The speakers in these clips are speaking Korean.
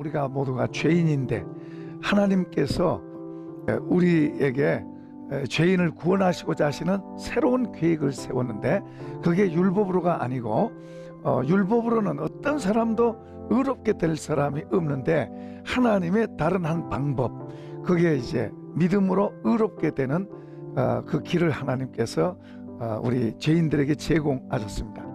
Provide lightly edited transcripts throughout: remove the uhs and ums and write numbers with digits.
우리가 모두가 죄인인데 하나님께서 우리에게 죄인을 구원하시고자 하시는 새로운 계획을 세웠는데, 그게 율법으로가 아니고 율법으로는 어떤 사람도 의롭게 될 사람이 없는데, 하나님의 다른 한 방법, 그게 이제 믿음으로 의롭게 되는 그 길을 하나님께서 우리 죄인들에게 제공하셨습니다.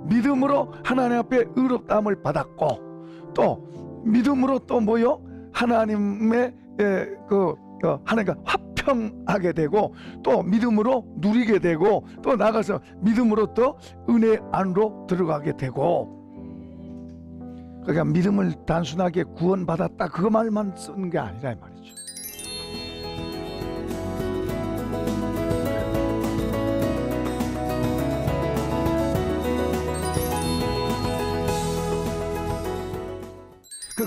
믿음으로 하나님 앞에 의롭다함을 받았고, 또 믿음으로 또 뭐요? 하나님의 하나님과 화평하게 되고, 또 믿음으로 누리게 되고, 또 나가서 믿음으로 또 은혜 안으로 들어가게 되고. 그러니까 믿음을 단순하게 구원받았다 그 말만 쓰는 게 아니라 이 말이죠.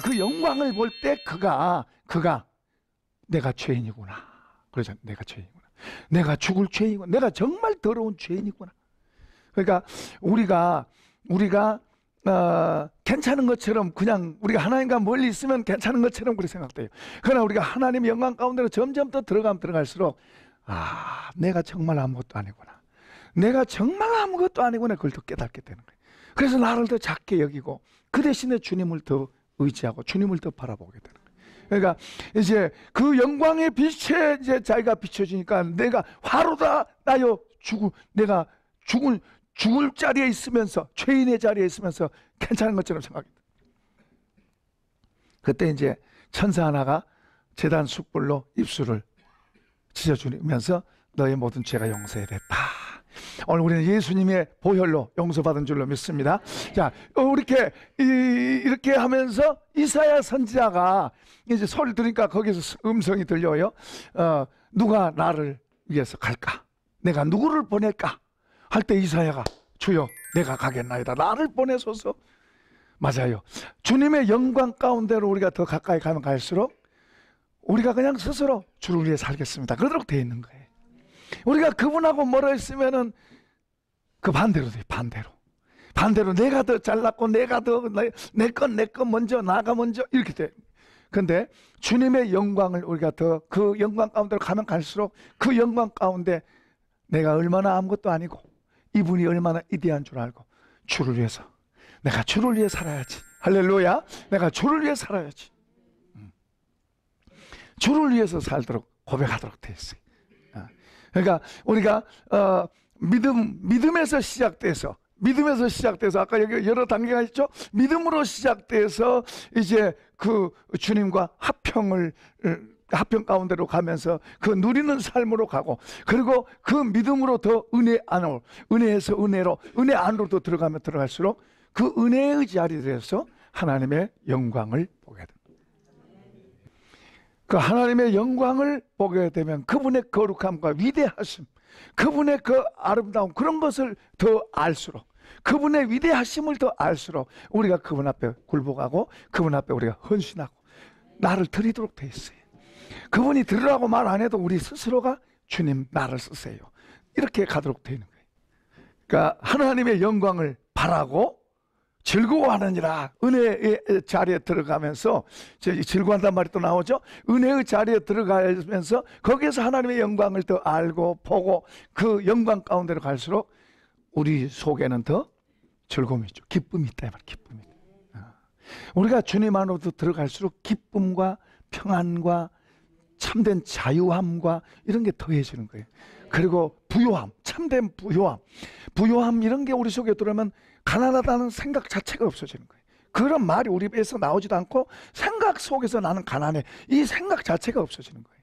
그 영광을 볼 때 그가 내가 죄인이구나. 그러죠. 내가 죄인이구나. 내가 죽을 죄인이구나. 내가 정말 더러운 죄인이구나. 그러니까 우리가 괜찮은 것처럼, 그냥 우리가 하나님과 멀리 있으면 괜찮은 것처럼 그렇게 생각돼요. 그러나 우리가 하나님의 영광 가운데로 점점 더 들어가면 들어갈수록, 내가 정말 아무것도 아니구나. 내가 정말 아무것도 아니구나. 그걸 더 깨닫게 되는 거예요. 그래서 나를 더 작게 여기고, 그 대신에 주님을 더 의지하고 주님을 더 바라보게 되는 거예요. 그러니까 이제 그 영광의 빛에 이제 자기가 비춰지니까, 내가 화로다 나여 내가 죽을 자리에 있으면서, 죄인의 자리에 있으면서 괜찮은 것처럼 생각이 돼. 그때 이제 천사 하나가 제단 숯불로 입술을 찢어주면서 너의 모든 죄가 용서됐다. 오늘 우리는 예수님의 보혈로 용서받은 줄로 믿습니다. 자, 이렇게 하면서 이사야 선지자가 이제 소리를 들으니까 거기서 음성이 들려요. 누가 나를 위해서 갈까? 내가 누구를 보낼까? 할 때 이사야가, 주여 내가 가겠나이다. 나를 보내소서. 맞아요. 주님의 영광 가운데로 우리가 더 가까이 가면 갈수록 우리가 그냥 스스로 주를 위해 살겠습니다, 그러도록 되어 있는 거예요. 우리가 그분하고 멀어 있으면은 그 반대로 돼요. 반대로 내가 더 잘났고, 내가 더 내 건 먼저, 나가 먼저, 이렇게 돼. 근데 주님의 영광을 우리가 더 그 영광 가운데로 가면 갈수록, 그 영광 가운데 내가 얼마나 아무것도 아니고 이분이 얼마나 위대한 줄 알고, 주를 위해서, 내가 주를 위해 살아야지. 할렐루야. 내가 주를 위해 살아야지. 주를 위해서 살도록 고백하도록 되어 있어요. 그러니까 우리가 믿음에서 시작돼서 아까 여기 여러 단계가 있죠. 믿음으로 시작돼서 이제 그 주님과 화평 가운데로 가면서 그 누리는 삶으로 가고, 그리고 그 믿음으로 더 은혜 안으로, 은혜에서 은혜로, 은혜 안으로 더 들어가면 들어갈수록 그 은혜의 자리에서 하나님의 영광을 보게 됩니다. 그 하나님의 영광을 보게 되면 그분의 거룩함과 위대하심, 그분의 그 아름다움, 그런 것을 더 알수록, 그분의 위대하심을 더 알수록 우리가 그분 앞에 굴복하고, 그분 앞에 우리가 헌신하고 나를 드리도록 돼 있어요. 그분이 들으라고 말 안 해도 우리 스스로가 주님 나를 쓰세요, 이렇게 가도록 되는 거예요. 그러니까 하나님의 영광을 바라고 즐거워하느니라. 은혜의 자리에 들어가면서, 즐거워한단 말이 또 나오죠. 은혜의 자리에 들어가면서 거기에서 하나님의 영광을 더 알고 보고, 그 영광 가운데로 갈수록 우리 속에는 더 즐거움이 있죠. 기쁨이 있다, 이 말. 기쁨이 있다. 우리가 주님 안으로 들어갈수록 기쁨과 평안과 참된 자유함과 이런 게 더해지는 거예요. 그리고 부요함, 참된 부요함 이런 게 우리 속에 들어오면 가난하다는 생각 자체가 없어지는 거예요. 그런 말이 우리 입에서 나오지도 않고, 생각 속에서 나는 가난해, 이 생각 자체가 없어지는 거예요.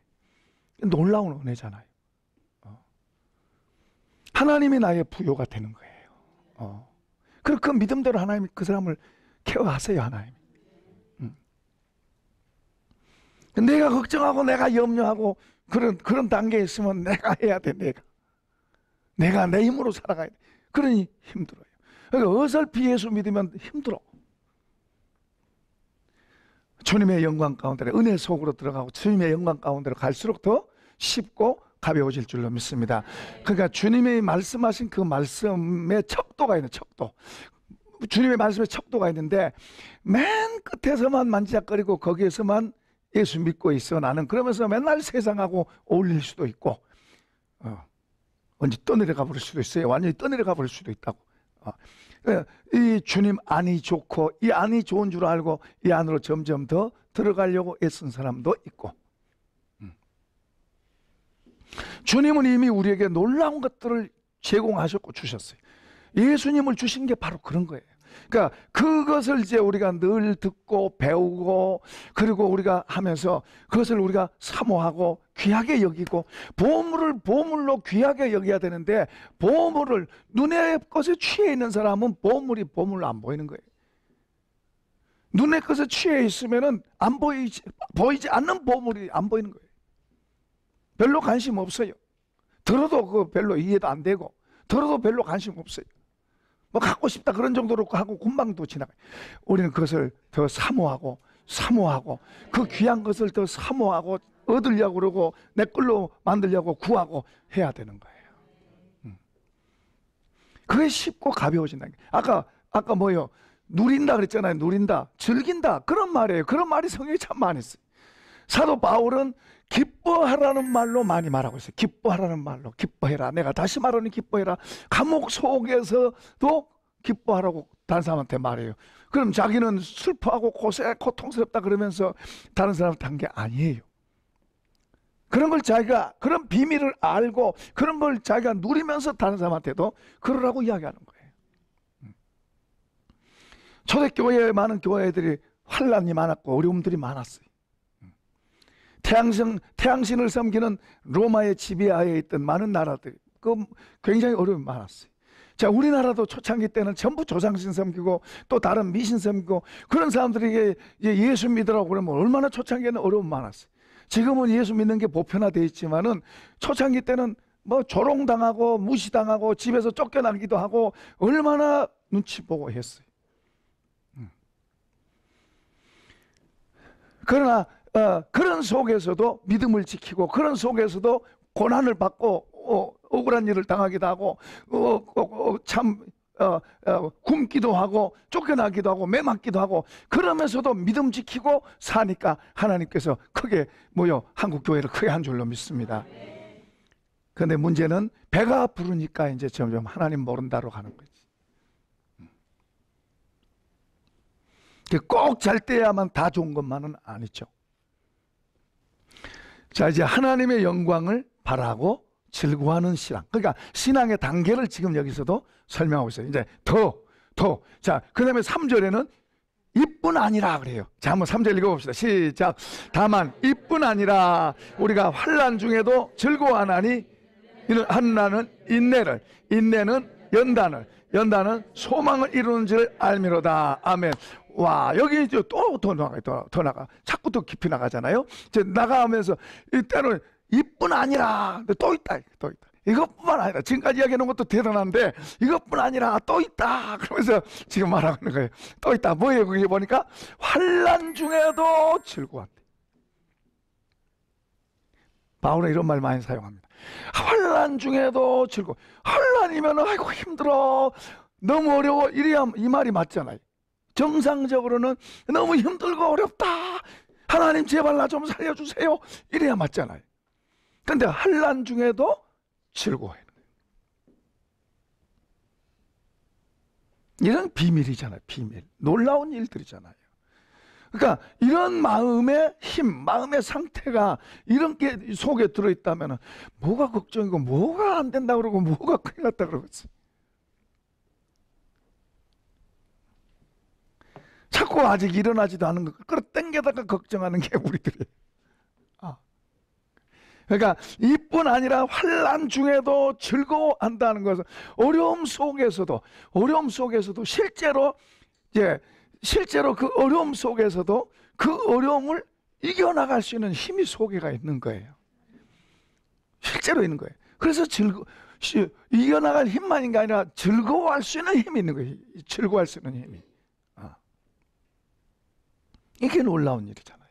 놀라운 은혜잖아요. 하나님이 나의 부요가 되는 거예요. 그리고 그 믿음대로 하나님이 그 사람을 케어하세요. 하나님이. 내가 걱정하고 내가 염려하고 그런 단계에 있으면 내가 해야 돼. 내가 내 힘으로 살아가야 돼. 그러니 힘들어요. 그러니까 어설피 예수 믿으면 힘들어. 주님의 영광 가운데로, 은혜 속으로 들어가고 주님의 영광 가운데로 갈수록 더 쉽고 가벼워질 줄로 믿습니다. 그러니까 주님이 말씀하신 그 말씀의 척도가 있는, 척도. 그 주님의 말씀에 척도가 있는데 맨 끝에서만 만지작거리고 거기에서만 예수 믿고 있어 나는 그러면서 맨날 세상하고 어울릴 수도 있고 언제 떠내려가 버릴 수도 있어요. 완전히 떠내려가 버릴 수도 있다고. 이 주님 안이 좋고 이 안이 좋은 줄 알고 이 안으로 점점 더 들어가려고 애쓴 사람도 있고, 주님은 이미 우리에게 놀라운 것들을 제공하셨고 주셨어요. 예수님을 주신 게 바로 그런 거예요. 그러니까 그것을 이제 우리가 늘 듣고 배우고 그리고 우리가 하면서 그것을 우리가 사모하고 귀하게 여기고, 보물을 보물로 귀하게 여겨야 되는데 보물을 눈의 것에 취해 있는 사람은 보물이 보물로 안 보이는 거예요. 눈의 것에 취해 있으면은 안 보이지 않는 보물이 안 보이는 거예요. 별로 관심 없어요. 들어도 그 별로 이해도 안 되고 들어도 별로 관심 없어요. 뭐 갖고 싶다 그런 정도로 하고 금방도 지나가요. 우리는 그것을 더 사모하고 그 귀한 것을 더 사모하고 얻으려고 그러고 내 걸로 만들려고 구하고 해야 되는 거예요. 그게 쉽고 가벼워진다. 아까 뭐요? 누린다 그랬잖아요. 누린다, 즐긴다 그런 말이에요. 그런 말이 성경에 참 많이 있어요. 사도 바울은 기뻐하라는 말로 많이 말하고 있어요. 기뻐하라는 말로, 기뻐해라. 내가 다시 말하니 기뻐해라. 감옥 속에서도 기뻐하라고 다른 사람한테 말해요. 그럼 자기는 슬퍼하고 고통스럽다 그러면서 다른 사람한테 한 게 아니에요. 그런 걸 자기가, 그런 비밀을 알고 그런 걸 자기가 누리면서 다른 사람한테도 그러라고 이야기하는 거예요. 초대교회에 많은 교회들이 환난이 많았고 어려움들이 많았어요. 태양신을 섬기는 로마의 지배하에 있던 많은 나라들, 굉장히 어려움이 많았어요. 자, 우리나라도 초창기 때는 전부 조상신 섬기고 또 다른 미신 섬기고 그런 사람들에게 예수 믿으라고 그러면 얼마나 초창기에는 어려움이 많았어요. 지금은 예수 믿는 게 보편화되어 있지만은 초창기 때는 뭐 조롱당하고 무시당하고 집에서 쫓겨나기도 하고 얼마나 눈치 보고 했어요. 그러나 그런 속에서도 믿음을 지키고 그런 속에서도 고난을 받고 억울한 일을 당하기도 하고 굶기도 하고 쫓겨나기도 하고 매맞기도 하고 그러면서도 믿음 지키고 사니까 하나님께서 크게 한국교회를 크게 한 줄로 믿습니다. 그런데 문제는 배가 부르니까 이제 점점 하나님 모른다로 가는 거지. 꼭 잘 때야만 다 좋은 것만은 아니죠. 자, 이제 하나님의 영광을 바라고 즐거워하는 신앙. 그러니까 신앙의 단계를 지금 여기서도 설명하고 있어요. 이제 더. 자, 그 다음에 3절에는 이뿐 아니라 그래요. 자, 한번 3절 읽어봅시다. 시작. 다만 이뿐 아니라 우리가 환난 중에도 즐거워하나니 한나는 인내를, 인내는 연단은 소망을 이루는 줄 알미로다. 아멘. 와, 여기 이제 더 나가. 자꾸 더 깊이 나가잖아요. 이제 나가면서 이때는 이뿐 아니라 또 있다. 이것뿐만 아니라 지금까지 이야기하는 것도 대단한데 이것뿐 아니라 또 있다. 그러면서 지금 말하고 있는 거예요. 또 있다. 뭐예요? 거기 보니까 환난 중에도 즐거워한대. 바울은 이런 말 많이 사용합니다. 환난 중에도 즐거워. 환난이면 아이고 힘들어, 너무 어려워, 이래야 이 말이 맞잖아요. 정상적으로는 너무 힘들고 어렵다, 하나님 제발 나 좀 살려주세요, 이래야 맞잖아요. 근데 환난 중에도 즐거워해요. 이런 비밀이잖아요. 비밀. 놀라운 일들이잖아요. 그러니까 이런 마음의 힘, 마음의 상태가 이런 게 속에 들어있다면 뭐가 걱정이고 뭐가 안 된다 그러고 뭐가 큰일 났다 그러겠지. 자꾸 아직 일어나지도 않은 거 끌어당겨다가 걱정하는 게 우리들이에요. 그러니까 이뿐 아니라 환난 중에도 즐거워한다는 것은 어려움 속에서도 실제로 그 어려움 속에서도 그 어려움을 이겨나갈 수 있는 힘이 속에가 있는 거예요. 실제로 있는 거예요. 그래서 이겨나갈 힘만인 게 아니라 즐거워할 수 있는 힘이 있는 거예요. 즐거워할 수 있는 힘이. 이게 놀라운 일이잖아요.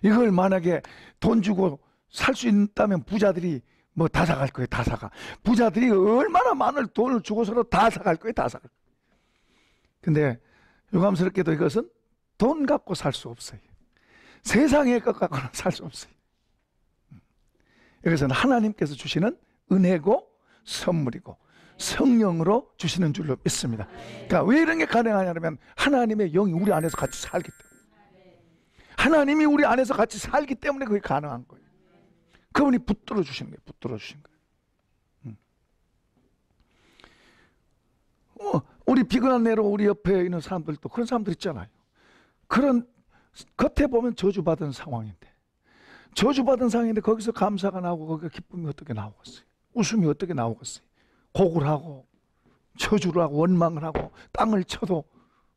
이걸 만약에 돈 주고 살 수 있다면 부자들이 뭐 다 사갈 거예요. 다 사가. 부자들이 얼마나 많은 돈을 주고서도 다 사갈 거예요. 다 사갈 거예요. 근데 유감스럽게도 이것은 돈 갖고 살 수 없어요. 세상의 것 갖고는 살 수 없어요. 이것은 하나님께서 주시는 은혜고 선물이고 성령으로 주시는 줄로 믿습니다. 그러니까 왜 이런 게 가능하냐면 하나님의 영이 우리 안에서 같이 살기 때문에, 하나님이 우리 안에서 같이 살기 때문에 그게 가능한 거예요. 그분이 붙들어 주시는 거예요. 붙들어 주신 거예요. 우리 비근한 내로 우리 옆에 있는 사람들도 그런 사람들 있잖아요. 그런 겉에 보면 저주받은 상황인데, 저주받은 상황인데 거기서 감사가 나오고 거기서 기쁨이 어떻게 나오겠어요? 웃음이 어떻게 나오겠어요? 곡을 하고 저주를 하고 원망을 하고 땅을 쳐도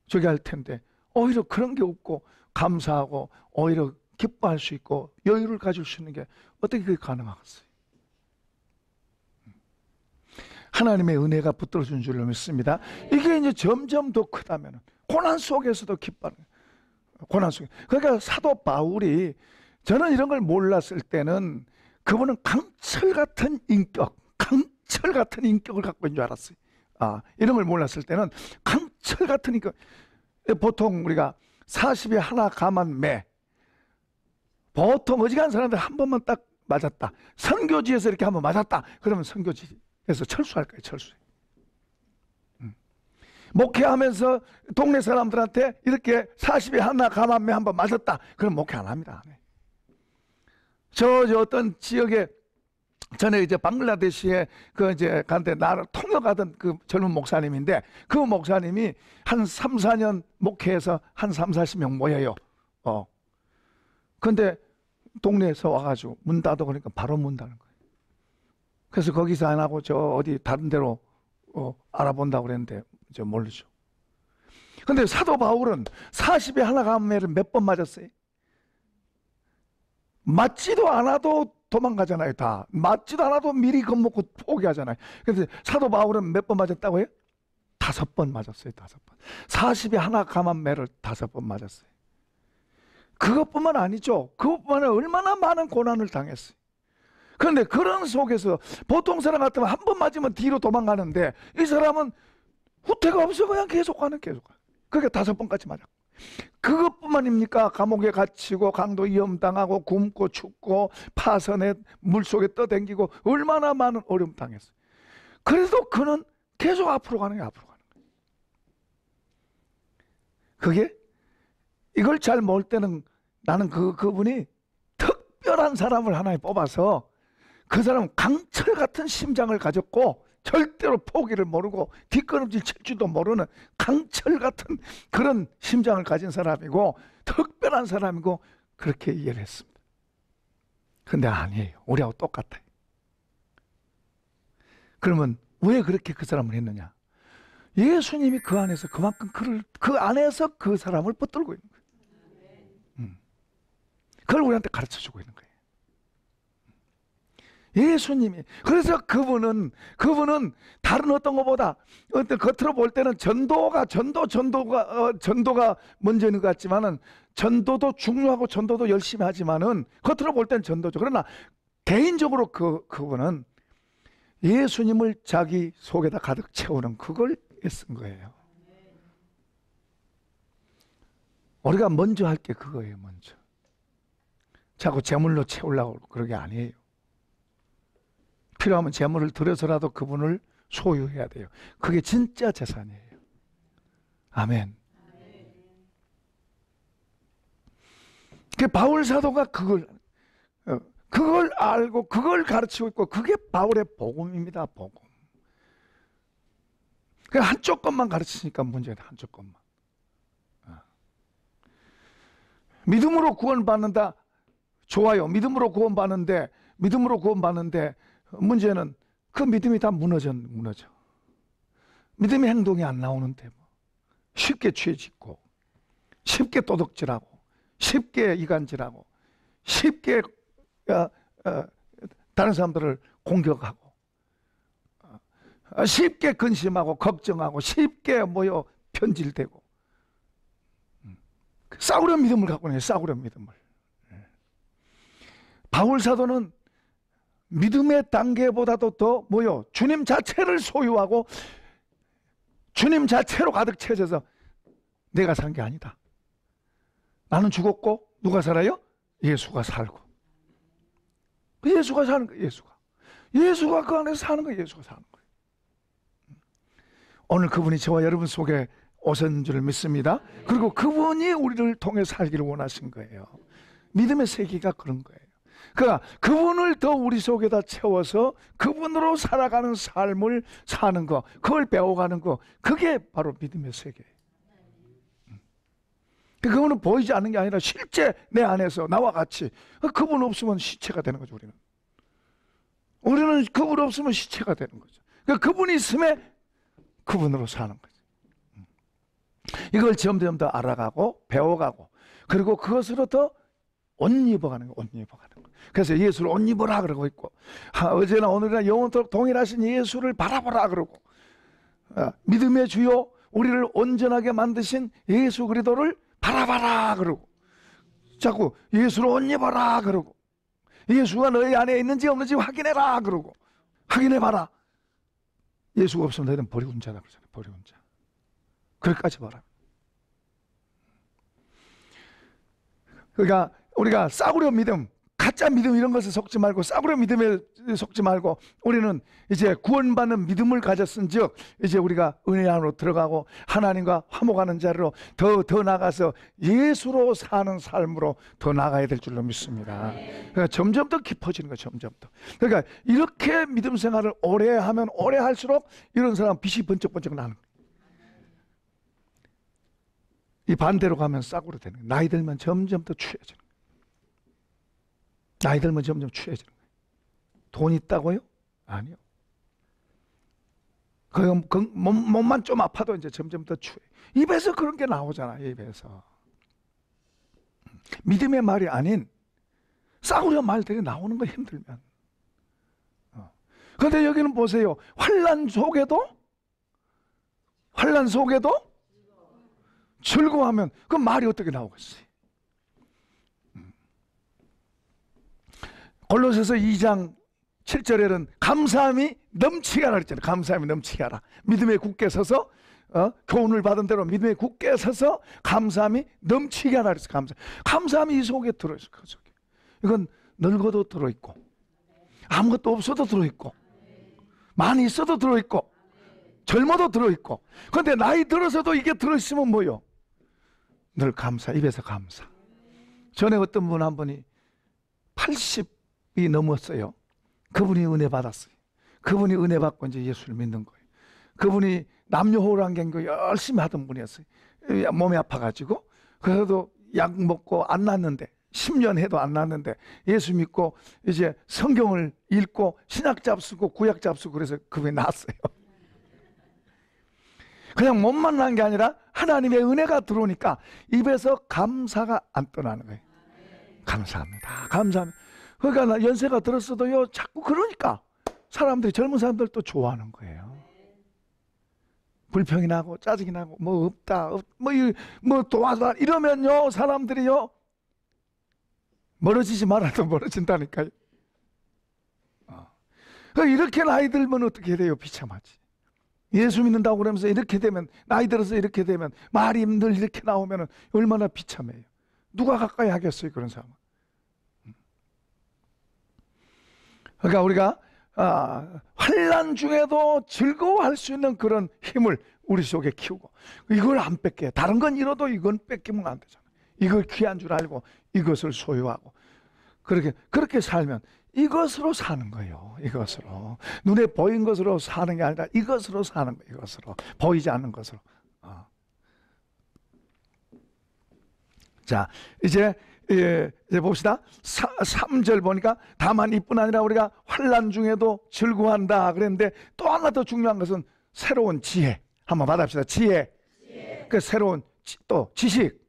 저기 할 텐데 오히려 그런 게 없고 감사하고 오히려 기뻐할 수 있고 여유를 가질 수 있는 게 어떻게 그게 가능하겠어요? 하나님의 은혜가 붙들어준 줄로 믿습니다. 이게 이제 점점 더 크다면 고난 속에서도 기뻐하는 거예요. 고난 속에. 그러니까 사도 바울이, 저는 이런 걸 몰랐을 때는 그분은 강철 같은 인격, 강철 같은 인격을 갖고 있는 줄 알았어요. 이런 걸 몰랐을 때는 강철 같은 인격. 보통 우리가 40에 하나 감한 매, 보통 어지간한 사람들 한 번만 딱 맞았다, 선교지에서 이렇게 한번 맞았다 그러면 선교지에서 철수할 거예요. 철수. 목회하면서 동네 사람들한테 이렇게 40에 하나 감한 매 한번 맞았다 그럼 목회 안 합니다. 저 어떤 지역에 전에 이제 방글라데시에 그 이제 간데 나를 통역하던 그 젊은 목사님인데, 그 목사님이 한 3, 4년 목회해서 한 3, 40명 모여요. 근데 동네에서 와가지고 문 닫아 그러니까 바로 문 닫는 거예요. 그래서 거기서 안 하고 저 어디 다른 데로 알아본다고 그랬는데 저 모르죠. 근데 사도 바울은 40에 하나 감매를 몇 번 맞았어요? 맞지도 않아도 도망가잖아요. 다 맞지도 않아도 미리 겁먹고 포기하잖아요. 그래서 사도 바울은 몇 번 맞았다고요? 5번 맞았어요. 5번. 40에 하나 감한 매를 5번 맞았어요. 그것뿐만 아니죠. 그것뿐만 아니라 얼마나 많은 고난을 당했어요. 그런데 그런 속에서 보통 사람 같으면 한 번 맞으면 뒤로 도망가는데 이 사람은 후퇴가 없어. 그냥 계속 가는. 그러니까 5번까지 맞았고, 그것뿐만입니까? 감옥에 갇히고 강도 위험당하고 굶고 춥고 파선에 물속에 떠댕기고 얼마나 많은 어려움 당했어요. 그래도 그는 계속 앞으로 가는 거예요. 그게 이걸 잘 모를 때는 나는 그분이 특별한 사람을 하나 뽑아서 그 사람은 강철 같은 심장을 가졌고 절대로 포기를 모르고 뒷걸음질 칠 줄도 모르는 강철 같은 그런 심장을 가진 사람이고 특별한 사람이고 그렇게 이해를 했습니다. 근데 아니에요. 우리하고 똑같아요. 그러면 왜 그렇게 그 사람을 했느냐? 예수님이 그 안에서 그만큼 그 안에서 그 사람을 붙들고 있는 거예요. 그걸 우리한테 가르쳐주고 있는 거예요. 예수님이. 그래서 그분은 다른 어떤 것보다 겉으로 볼 때는 전도가 먼저인 것 같지만은, 전도도 중요하고 전도도 열심히 하지만은 겉으로 볼 때는 전도죠. 그러나 개인적으로 그분은 예수님을 자기 속에다 가득 채우는 그걸 애쓴 거예요. 우리가 먼저 할 게 그거예요. 먼저 자꾸 재물로 채우려고 그런 게 아니에요. 필요하면 재물을 들여서라도 그분을 소유해야 돼요. 그게 진짜 재산이에요. 아멘. 그 바울 사도가 그걸 알고 그걸 가르치고 있고, 그게 바울의 복음입니다. 복음. 그냥 한쪽 것만 가르치니까 문제는 한쪽 것만. 믿음으로 구원받는다. 좋아요. 믿음으로 구원받는데 문제는 그 믿음이 다 무너져. 믿음의 행동이 안 나오는데 쉽게 죄 짓고, 쉽게 도둑질하고, 쉽게 이간질하고, 쉽게 다른 사람들을 공격하고, 쉽게 근심하고 걱정하고, 쉽게 편질되고, 싸구려 믿음을 갖고 있는 거예요. 싸구려 믿음을. 바울 사도는 믿음의 단계보다도 더 주님 자체를 소유하고 주님 자체로 가득 채워져서 내가 산 게 아니다. 나는 죽었고 누가 살아요? 예수가 살고. 예수가 사는 거예요. 예수가 그 안에서 사는 거예요. 예수가 사는 거예요. 오늘 그분이 저와 여러분 속에 오신 줄 믿습니다. 그리고 그분이 우리를 통해 살기를 원하신 거예요. 믿음의 세계가 그런 거예요. 그러니까 그분을 더 우리 속에다 채워서 그분으로 살아가는 삶을 사는 거, 그걸 배워가는 거, 그게 바로 믿음의 세계예요. 그거는 보이지 않는 게 아니라 실제 내 안에서 나와 같이, 그분 없으면 시체가 되는 거죠. 우리는 그분 없으면 시체가 되는 거죠. 그러니까 그분이 있음에 그분으로 사는 거죠. 이걸 점점 더 알아가고 배워가고, 그리고 그것으로 더 옷 입어가는 거예요. 옷 입어가는 거. 그래서 예수를 옷 입어라 그러고 있고, 어제나 오늘이나 영원토록 동일하신 예수를 바라보라 그러고, 믿음의 주요 우리를 온전하게 만드신 예수 그리스도를 바라봐라 그러고, 자꾸 예수를 옷 입어라 그러고, 예수가 너희 안에 있는지 없는지 확인해라 그러고, 확인해봐라. 예수가 없으면 너희는 버리운 자다 그러잖아요. 버리운 자. 그럴까지 봐라. 그러니까 우리가 싸구려 믿음, 가짜 믿음 이런 것에 속지 말고, 싸구려 믿음에 속지 말고, 우리는 이제 구원받는 믿음을 가졌은즉 이제 우리가 은혜 안으로 들어가고 하나님과 화목하는 자리로 더 나가서 예수로 사는 삶으로 더 나가야 될 줄로 믿습니다. 그러니까 점점 더 깊어지는 거예요. 점점 더. 그러니까 이렇게 믿음 생활을 오래 하면 오래 할수록 이런 사람 빛이 번쩍번쩍 나는 거예요. 이 반대로 가면 싸구려 되는 거예요. 나이 들면 점점 더 취해지는 거예요. 나이 들면 점점 취해지는 거예요. 돈 있다고요? 아니요. 몸만 좀 아파도 이제 점점 더 취해. 입에서 그런 게 나오잖아. 입에서. 믿음의 말이 아닌 싸구려 말들이 나오는 거 힘들면. 그런데 여기는 보세요. 환난 속에도 즐거워하면 그 말이 어떻게 나오겠어요? 골로새서 2장 7절에는 감사함이 넘치게 하라 그랬잖아요. 감사함이 넘치게 하라. 믿음에 굳게 서서 교훈을 받은 대로 믿음에 굳게 서서 감사함이 넘치게 하라 그랬어요. 감사함이 이 속에 들어있어요. 그 속에. 이건 늙어도 들어있고, 아무것도 없어도 들어있고, 많이 있어도 들어있고, 젊어도 들어있고. 그런데 나이 들어서도 이게 들어있으면 뭐요? 늘 감사, 입에서 감사. 전에 어떤 분 한 분이 80이 넘었어요. 그분이 은혜 받았어요. 그분이 은혜 받고 이제 예수를 믿는 거예요. 그분이 남녀호랑 경고 열심히 하던 분이었어요. 몸이 아파가지고. 그래도 약 먹고 안 낫는데, 10년 해도 안 낫는데, 예수 믿고 이제 성경을 읽고 신약 잡수고 구약 잡수고 그래서 그분이 낫어요. 그냥 몸만 난 게 아니라 하나님의 은혜가 들어오니까 입에서 감사가 안 떠나는 거예요. 감사합니다. 감사합니다. 그러니까 나 연세가 들었어도요, 자꾸 그러니까 사람들이, 젊은 사람들 또 좋아하는 거예요. 불평이 나고 짜증이 나고 뭐 없다, 뭐 도와줘 이러면요, 사람들이요 멀어지지 말아도 멀어진다니까요. 이렇게 나이 들면 어떻게 돼요? 비참하지. 예수 믿는다고 그러면서 이렇게 되면, 나이 들어서 이렇게 되면, 말이 늘 이렇게 나오면 얼마나 비참해요. 누가 가까이 하겠어요, 그런 사람은. 그러니까 우리가 환난 중에도 즐거워할 수 있는 그런 힘을 우리 속에 키우고, 이걸 안 뺏게, 다른 건 잃어도 이건 뺏기면 안 되잖아요. 이걸 귀한 줄 알고 이것을 소유하고, 그렇게 살면 이것으로 사는 거예요. 이것으로. 눈에 보인 것으로 사는 게 아니라 이것으로 사는 거예요. 이것으로. 보이지 않는 것으로. 자, 이제 봅시다. 3절 보니까 다만 이뿐 아니라 우리가 환난 중에도 즐거워한다 그랬는데, 또 하나 더 중요한 것은 새로운 지혜. 한번 받아봅시다. 지혜. 그 새로운 또 지식.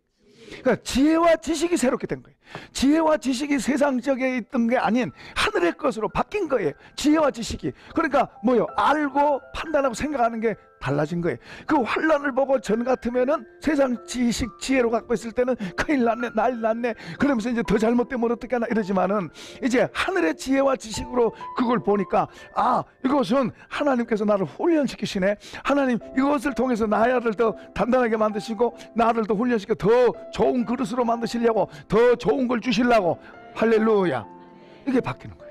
그러니까 지혜와 지식이 새롭게 된 거예요. 지혜와 지식이 세상적에 있던 게 아닌 하늘의 것으로 바뀐 거예요. 지혜와 지식이. 그러니까 뭐요? 알고 판단하고 생각하는 게 달라진 거예요. 그 환란을 보고 전 같으면은 세상 지식 지혜로 갖고 있을 때는 큰일 났네, 난리 났네, 그러면서 이제 더 잘못되면 어떻게 하나 이러지만은 이제 하늘의 지혜와 지식으로 그걸 보니까 아, 이것은 하나님께서 나를 훈련시키시네, 하나님 이것을 통해서 나를 더 단단하게 만드시고 나를 더 훈련시켜 더 좋은 그릇으로 만드시려고, 더 좋은 걸 주시려고. 할렐루야. 이게 바뀌는 거예요.